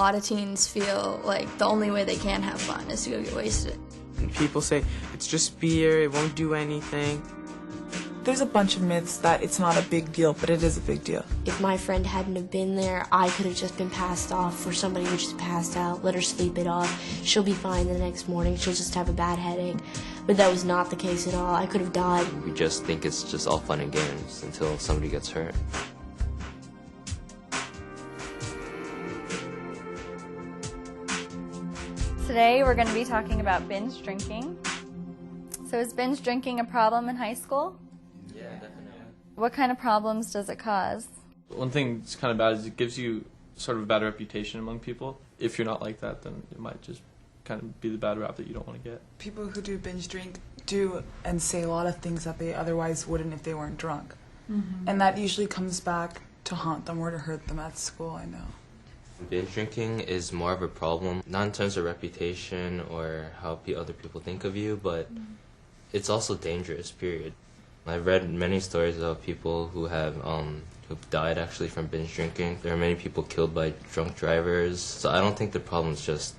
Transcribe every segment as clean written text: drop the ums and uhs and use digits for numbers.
lot of teens feel like the only way they can have fun is to go get wasted. And people say, it's just beer, it won't do anything. There's a bunch of myths that it's not a big deal, but it is a big deal. If my friend hadn't have been there, I could have just been passed off, or somebody would just passed out, let her sleep it off. She'll be fine the next morning, she'll just have a bad headache. But that was not the case at all. I could have died. We just think it's just all fun and games until somebody gets hurt. Today we're going to be talking about binge drinking. So is binge drinking a problem in high school? Yeah, definitely. What kind of problems does it cause? One thing that's kind of bad is it gives you sort of a bad reputation among people. If you're not like that, then it might just kind of be the bad rap that you don't want to get. People who do binge drink do and say a lot of things that they otherwise wouldn't if they weren't drunk. Mm-hmm. And that usually comes back to haunt them or to hurt them at school, I know. Binge drinking is more of a problem, not in terms of reputation or how other people think of you, but it's also dangerous, period. I've read many stories about people who have who've died actually from binge drinking. There are many people killed by drunk drivers, so I don't think the problem is just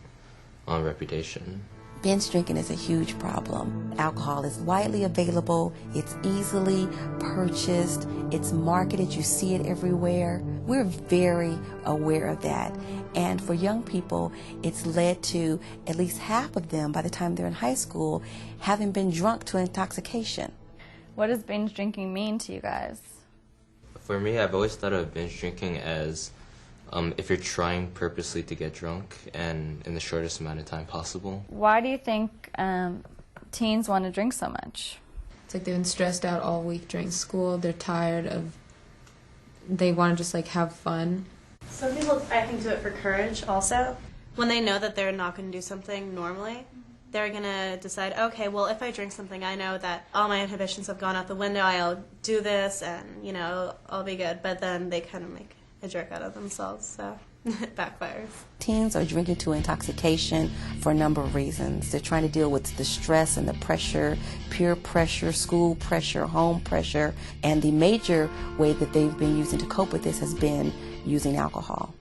on reputation. Binge drinking is a huge problem. Alcohol is widely available, it's easily purchased, it's marketed, you see it everywhere. We're very aware of that. And for young people, it's led to at least half of them, by the time they're in high school, having been drunk to intoxication. What does binge drinking mean to you guys? For me, I've always thought of binge drinking as if you're trying purposely to get drunk and in the shortest amount of time possible. Why do you think teens want to drink so much? It's like they've been stressed out all week during school. They're tired of, they want to just like have fun. Some people, I think, do it for courage also. When they know that they're not going to do something normally, they're going to decide, okay, well, if I drink something, I know that all my inhibitions have gone out the window, I'll do this, and, you know, I'll be good. But then they kind of make a jerk out of themselves, so it backfires. Teens are drinking to intoxication for a number of reasons. They're trying to deal with the stress and the pressure, peer pressure, school pressure, home pressure, and the major way that they've been using to cope with this has been using alcohol.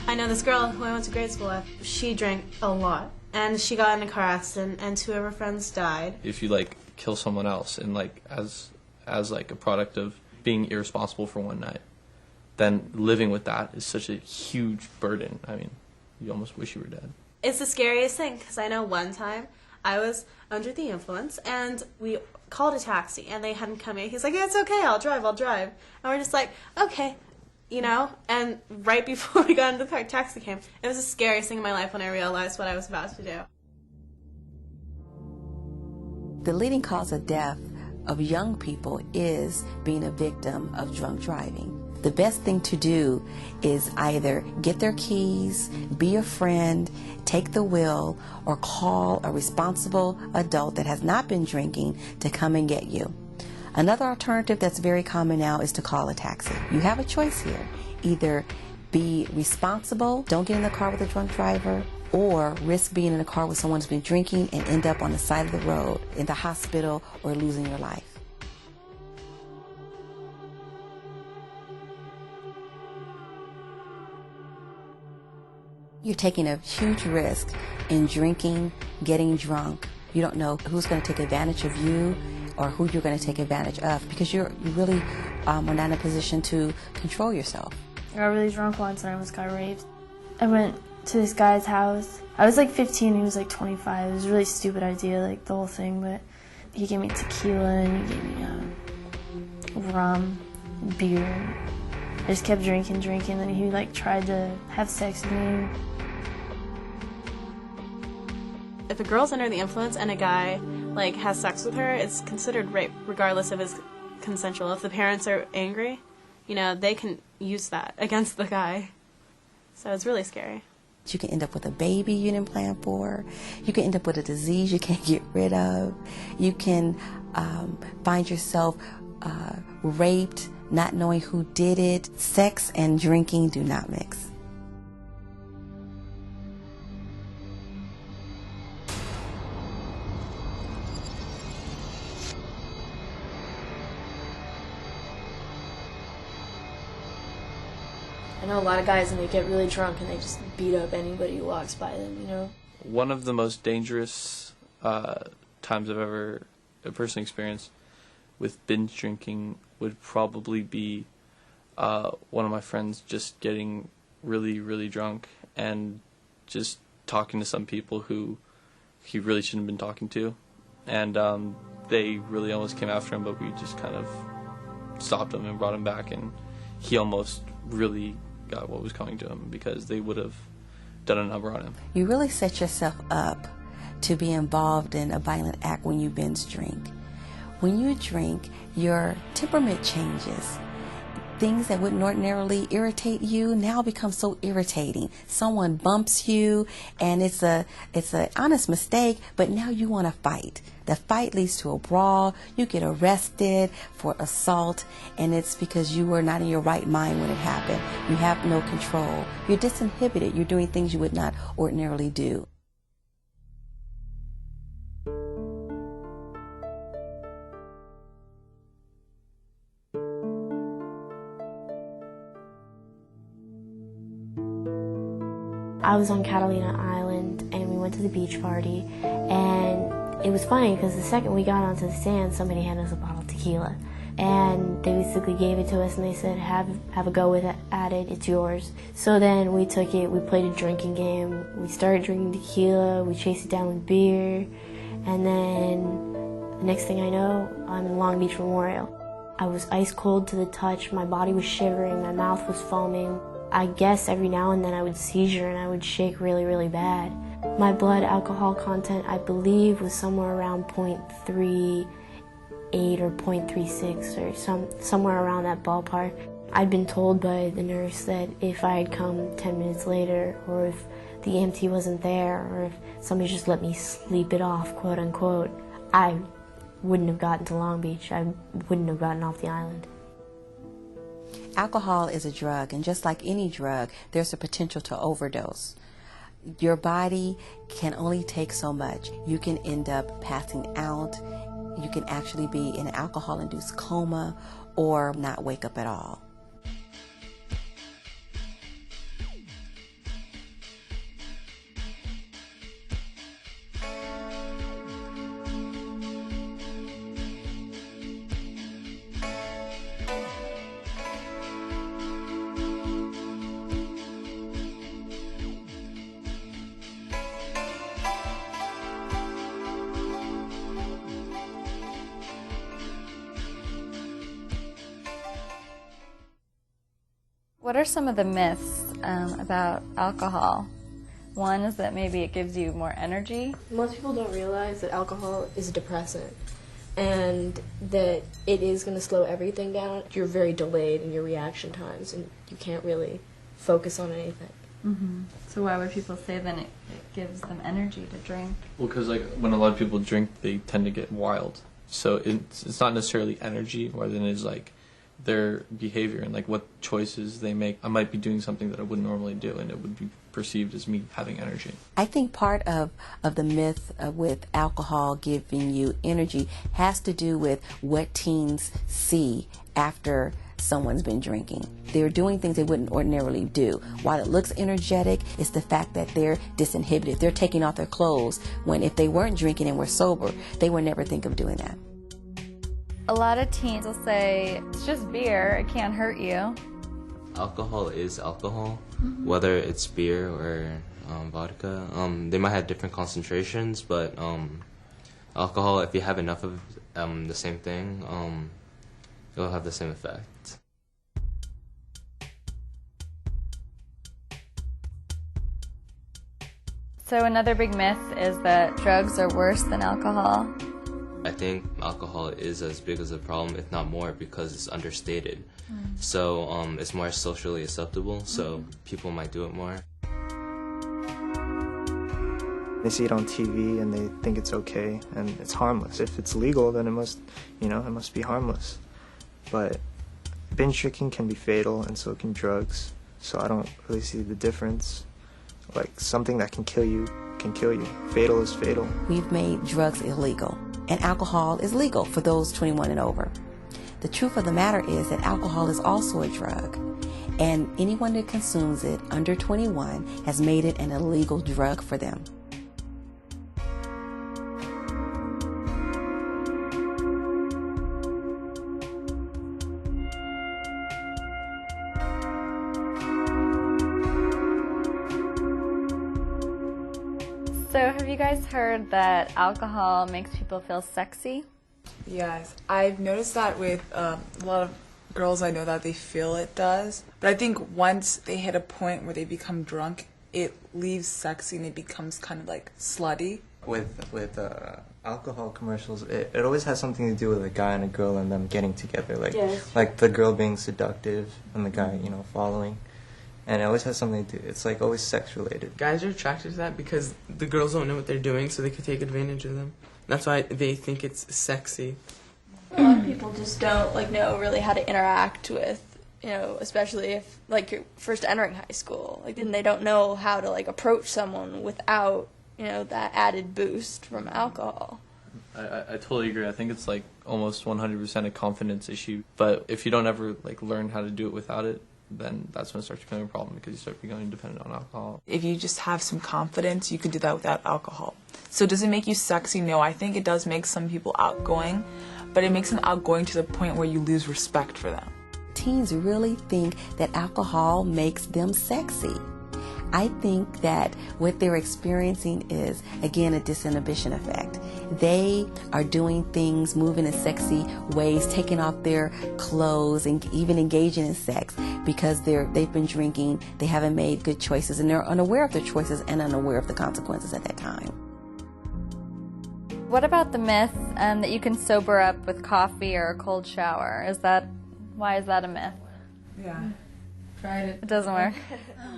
I know this girl who I went to grade school with. She drank a lot, and she got in a car accident, and 2 of her friends died. If you like kill someone else and like as like a product of being irresponsible for one night, then living with that is such a huge burden. I mean, you almost wish you were dead. It's the scariest thing, because I know one time I was under the influence, and we called a taxi, and they hadn't come in. He's like, yeah, it's okay, I'll drive. And we're just like, okay. You know, and right before we got into the car, taxi came. It was the scariest thing in my life when I realized what I was about to do. The leading cause of death of young people is being a victim of drunk driving. The best thing to do is either get their keys, be a friend, take the wheel, or call a responsible adult that has not been drinking to come and get you. Another alternative that's very common now is to call a taxi. You have a choice here. Either be responsible, don't get in the car with a drunk driver, or risk being in a car with someone who's been drinking and end up on the side of the road, in the hospital, or losing your life. You're taking a huge risk in drinking, getting drunk. You don't know who's going to take advantage of you or who you're going to take advantage of, because you really are not in a position to control yourself. I got really drunk once and I almost got raped. I went to this guy's house. I was like 15, he was like 25. It was a really stupid idea, like the whole thing, but he gave me tequila and he gave me rum, beer. I just kept drinking, and then he like tried to have sex with me. If a girl's under the influence and a guy like has sex with her, it's considered rape, regardless if it's consensual. If the parents are angry, you know, they can use that against the guy. So it's really scary. You can end up with a baby you didn't plan for. You can end up with a disease you can't get rid of. You can find yourself raped, not knowing who did it. Sex and drinking do not mix. know a lot of guys and they get really drunk and they just beat up anybody who walks by them, you know? One of the most dangerous times I've ever personally experienced with binge drinking would probably be one of my friends just getting really, really drunk and just talking to some people who he really shouldn't have been talking to. And they really almost came after him, but we just kind of stopped him and brought him back, and he almost really got what was coming to him because they would have done a number on him. You really set yourself up to be involved in a violent act when you binge drink. When you drink, your temperament changes. Things that wouldn't ordinarily irritate you now become so irritating. Someone bumps you and it's an honest mistake, but now you want to fight. The fight leads to a brawl. You get arrested for assault, and it's because you were not in your right mind when it happened. You have no control. You're disinhibited. You're doing things you would not ordinarily do. I was on Catalina Island and we went to the beach party, and it was funny because the second we got onto the sand, somebody handed us a bottle of tequila, and they basically gave it to us and they said, have a go with it, at it, it's yours. So then we took it, we played a drinking game, we started drinking tequila, we chased it down with beer, and then the next thing I know, I'm in Long Beach Memorial. I was ice cold to the touch, my body was shivering, my mouth was foaming. I guess every now and then I would seizure and I would shake really, really bad. My blood alcohol content, I believe, was somewhere around 0.38 or 0.36 or somewhere around that ballpark. I'd been told by the nurse that if I had come 10 minutes later, or if the EMT wasn't there, or if somebody just let me sleep it off, quote unquote, I wouldn't have gotten to Long Beach. I wouldn't have gotten off the island. Alcohol is a drug, and just like any drug, there's a potential to overdose. Your body can only take so much. You can end up passing out. You can actually be in an alcohol-induced coma or not wake up at all. What are some of the myths about alcohol? One is that maybe it gives you more energy. Most people don't realize that alcohol is a depressant and that it is going to slow everything down. You're very delayed in your reaction times and you can't really focus on anything. Mm-hmm. So why would people say then it gives them energy to drink? Well, because like when a lot of people drink, they tend to get wild. So it's not necessarily energy more than it is like their behavior and like what choices they make. I might be doing something that I wouldn't normally do, and it would be perceived as me having energy. I think part of the myth with alcohol giving you energy has to do with what teens see after someone's been drinking. They're doing things they wouldn't ordinarily do. While it looks energetic, it's the fact that they're disinhibited. They're taking off their clothes when if they weren't drinking and were sober, they would never think of doing that. A lot of teens will say, it's just beer, it can't hurt you. Alcohol is alcohol, whether it's beer or vodka. They might have different concentrations, but alcohol, if you have enough of the same thing, it'll have the same effect. So another big myth is that drugs are worse than alcohol. I think alcohol is as big as a problem, if not more, because it's understated. So it's more socially acceptable, so people might do it more. They see it on TV and they think it's okay and it's harmless. If it's legal, then it must be harmless. But binge drinking can be fatal, and so can drugs. So I don't really see the difference. Like, something that can kill you can kill you. Fatal is fatal. We've made drugs illegal, and alcohol is legal for those 21 and over. The truth of the matter is that alcohol is also a drug, and anyone that consumes it under 21 has made it an illegal drug for them. So have you guys heard that alcohol makes people feel sexy? Yes, I've noticed that with a lot of girls I know that they feel it does. But I think once they hit a point where they become drunk, it leaves sexy and it becomes kind of like slutty. With alcohol commercials, it always has something to do with a guy and a girl and them getting together. Like the girl being seductive and the guy, following. And it always has something to do. It's like always sex related. Guys are attracted to that because the girls don't know what they're doing, so they could take advantage of them. That's why they think it's sexy. A lot of people just don't know really how to interact with, especially if you're first entering high school. Then they don't know how to approach someone without that added boost from alcohol. I totally agree. I think it's almost 100% a confidence issue. But if you don't ever learn how to do it without it, then that's when it starts becoming a problem because you start becoming dependent on alcohol. If you just have some confidence, you can do that without alcohol. So does it make you sexy? No, I think it does make some people outgoing, but it makes them outgoing to the point where you lose respect for them. Teens really think that alcohol makes them sexy. I think that what they're experiencing is, again, a disinhibition effect. They are doing things, moving in sexy ways, taking off their clothes, and even engaging in sex because they've been drinking, they haven't made good choices, and they're unaware of their choices and unaware of the consequences at that time. What about the myth that you can sober up with coffee or a cold shower? Why is that a myth? Yeah. Tried it. It doesn't work.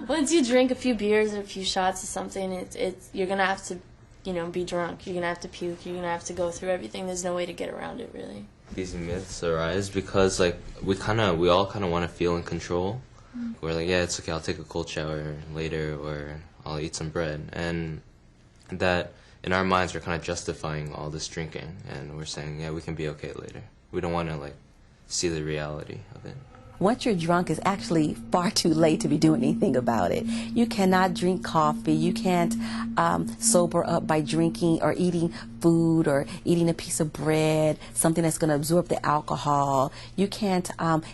Once you drink a few beers or a few shots of something, you're gonna have to, be drunk. You're gonna have to puke. You're gonna have to go through everything. There's no way to get around it, really. These myths arise because we all kind of want to feel in control. We're like, yeah, it's okay. I'll take a cold shower later, or I'll eat some bread, and that in our minds we're kind of justifying all this drinking, and we're saying, yeah, we can be okay later. We don't want to see the reality of it. Once you're drunk, it's actually far too late to be doing anything about it. You cannot drink coffee. You can't sober up by drinking or eating food or eating a piece of bread, something that's going to absorb the alcohol. You can't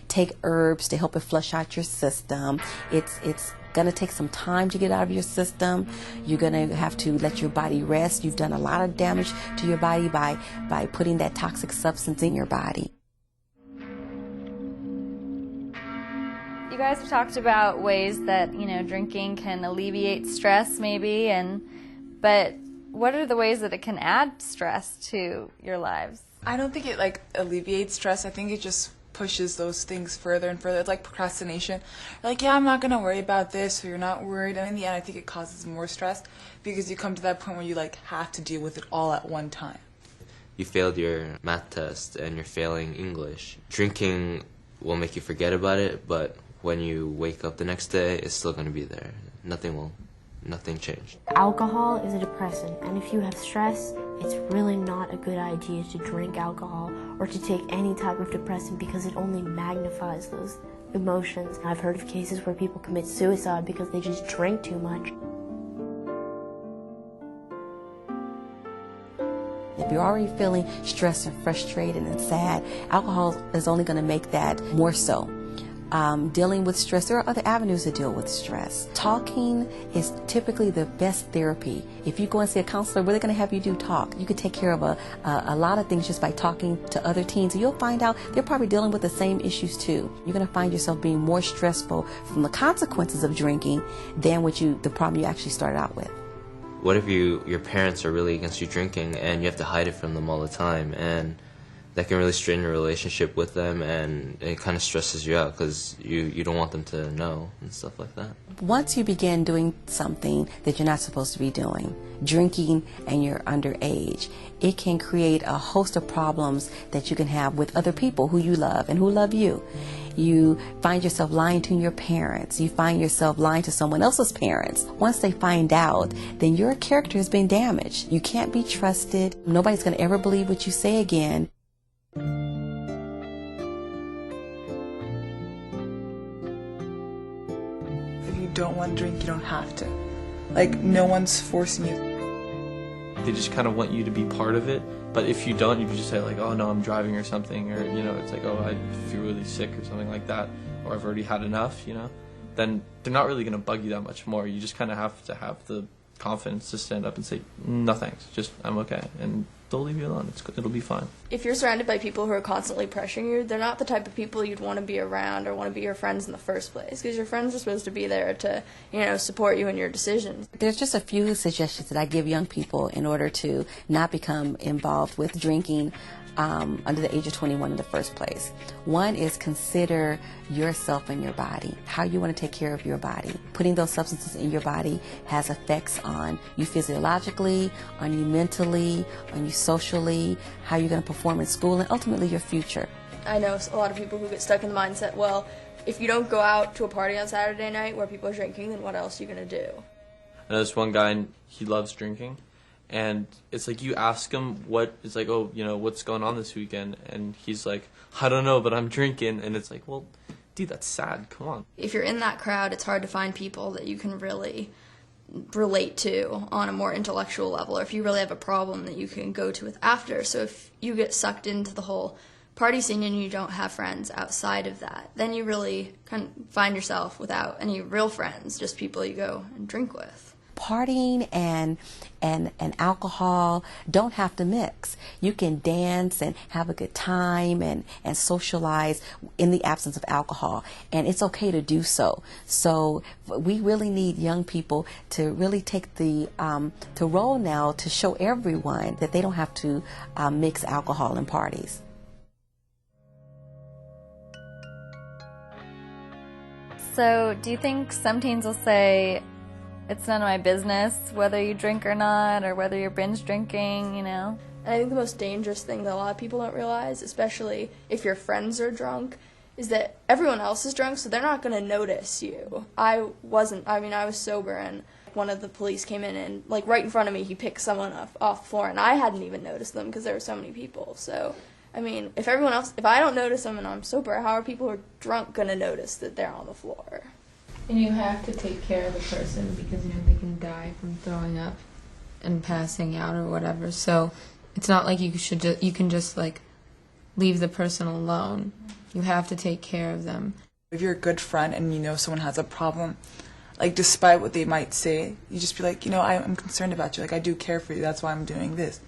take herbs to help it flush out your system. It's going to take some time to get out of your system. You're going to have to let your body rest. You've done a lot of damage to your body by putting that toxic substance in your body. You guys have talked about ways that, drinking can alleviate stress maybe, but what are the ways that it can add stress to your lives? I don't think it alleviates stress. I think it just pushes those things further and further. It's like procrastination. You're like, yeah, I'm not going to worry about this, or you're not worried. And in the end, I think it causes more stress because you come to that point where you have to deal with it all at one time. You failed your math test and you're failing English. Drinking will make you forget about it, but when you wake up the next day, it's still going to be there. Nothing changed. Alcohol is a depressant, and if you have stress, it's really not a good idea to drink alcohol or to take any type of depressant because it only magnifies those emotions. I've heard of cases where people commit suicide because they just drink too much. If you're already feeling stressed and frustrated and sad, alcohol is only going to make that more so. Dealing with stress, there are other avenues to deal with stress. Talking is typically the best therapy. If you go and see a counselor, what are they going to have you do? Talk. You could take care of a lot of things just by talking to other teens. And you'll find out they're probably dealing with the same issues too. You're going to find yourself being more stressful from the consequences of drinking than the problem you actually started out with. What if your parents are really against you drinking and you have to hide it from them all the time, and that can really strain your relationship with them, and it kind of stresses you out because you don't want them to know and stuff like that. Once you begin doing something that you're not supposed to be doing, drinking and you're underage, it can create a host of problems that you can have with other people who you love and who love you. You find yourself lying to your parents. You find yourself lying to someone else's parents. Once they find out, then your character has been damaged. You can't be trusted. Nobody's going to ever believe what you say again. don't want to drink, you don't have to. Like, no one's forcing you. They just kind of want you to be part of it, but if you don't, you can just say like, oh no, I'm driving or something, or it's like, oh, I feel really sick or something like that, or I've already had enough, then they're not really going to bug you that much more. You just kind of have to have the confidence to stand up and say, no thanks, just I'm okay, and they'll leave you alone. It'll be fine. If you're surrounded by people who are constantly pressuring you, they're not the type of people you'd want to be around or want to be your friends in the first place, because your friends are supposed to be there to, support you in your decisions. There's just a few suggestions that I give young people in order to not become involved with drinking under the age of 21 in the first place. One is consider yourself and your body, how you want to take care of your body. Putting those substances in your body has effects on you physiologically, on you mentally, on you socially, how you're going to perform in school, and ultimately your future. I know a lot of people who get stuck in the mindset, well, if you don't go out to a party on Saturday night where people are drinking, then what else are you going to do? I know this one guy, and he loves drinking. And it's like you ask him it's like, oh, what's going on this weekend? And he's like, I don't know, but I'm drinking. And it's like, well, dude, that's sad. Come on. If you're in that crowd, it's hard to find people that you can really relate to on a more intellectual level, or if you really have a problem that you can go to with after. So if you get sucked into the whole party scene and you don't have friends outside of that, then you really kind of find yourself without any real friends, just people you go and drink with. Partying and alcohol don't have to mix. You can dance and have a good time and socialize in the absence of alcohol, and it's okay to do so. So we really need young people to really take the role now to show everyone that they don't have to mix alcohol in parties. So do you think some teens will say, it's none of my business whether you drink or not, or whether you're binge drinking, And I think the most dangerous thing that a lot of people don't realize, especially if your friends are drunk, is that everyone else is drunk, so they're not going to notice you. I was sober, and one of the police came in and, right in front of me, he picked someone off the floor, and I hadn't even noticed them because there were so many people. So, if I don't notice them and I'm sober, how are people who are drunk going to notice that they're on the floor? And you have to take care of the person because they can die from throwing up and passing out or whatever. So it's not like you can just leave the person alone. You have to take care of them. If you're a good friend and someone has a problem, despite what they might say, you just be like, I'm concerned about you. I do care for you. That's why I'm doing this.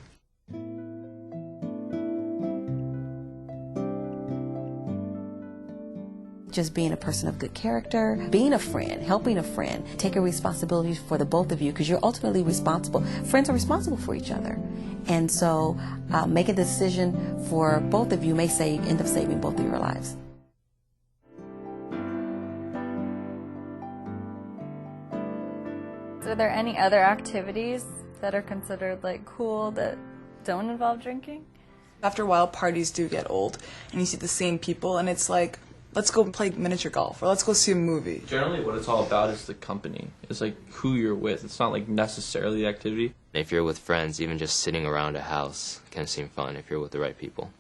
Just being a person of good character, being a friend, helping a friend, taking responsibility for the both of you, because you're ultimately responsible. Friends are responsible for each other. And so making the decision for both of you may end up saving both of your lives. Are there any other activities that are considered cool that don't involve drinking? After a while, parties do get old, and you see the same people, and it's like, let's go play miniature golf, or let's go see a movie. Generally, what it's all about is the company. It's who you're with. It's not necessarily the activity. If you're with friends, even just sitting around a house can seem fun if you're with the right people.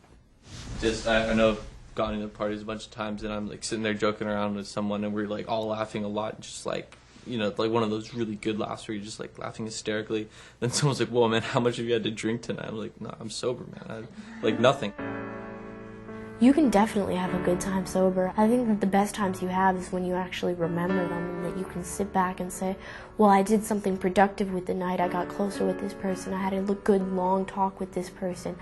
I know I've gone into parties a bunch of times, and I'm sitting there joking around with someone, and we're all laughing a lot, just one of those really good laughs where you're just laughing hysterically. Then someone's like, "Whoa, man, how much have you had to drink tonight?" I'm like, "No, I'm sober, man. Nothing." You can definitely have a good time sober. I think that the best times you have is when you actually remember them and that you can sit back and say, well, I did something productive with the night. I got closer with this person. I had a good long talk with this person.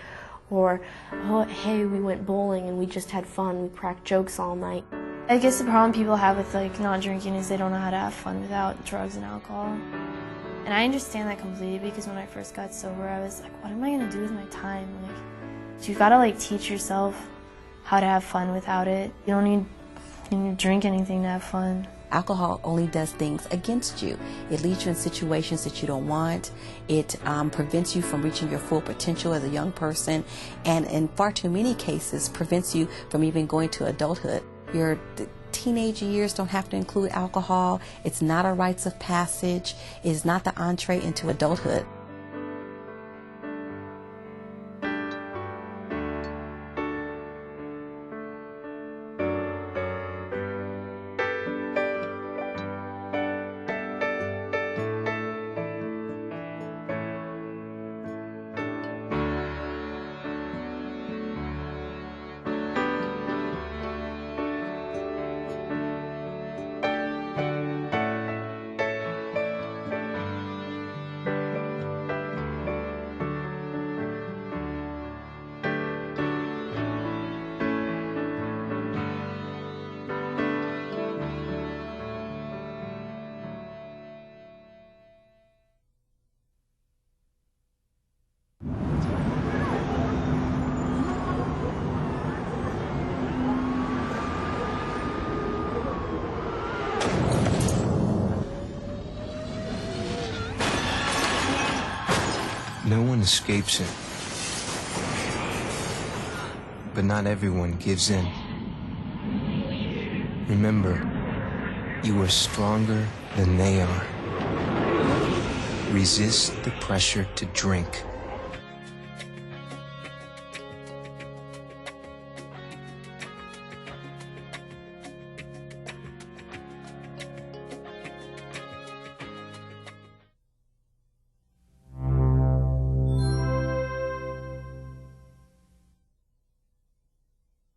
Or, oh, hey, we went bowling and we just had fun. We cracked jokes all night. I guess the problem people have with not drinking is they don't know how to have fun without drugs and alcohol. And I understand that completely because when I first got sober, I was like, what am I going to do with my time? So you've got to teach yourself how to have fun without it. You don't need to drink anything to have fun. Alcohol only does things against you. It leads you in situations that you don't want. It prevents you from reaching your full potential as a young person, and in far too many cases prevents you from even going to adulthood. Your teenage years don't have to include alcohol. It's not a rites of passage. It is not the entree into adulthood. No one escapes it. But not everyone gives in. Remember, you are stronger than they are. Resist the pressure to drink.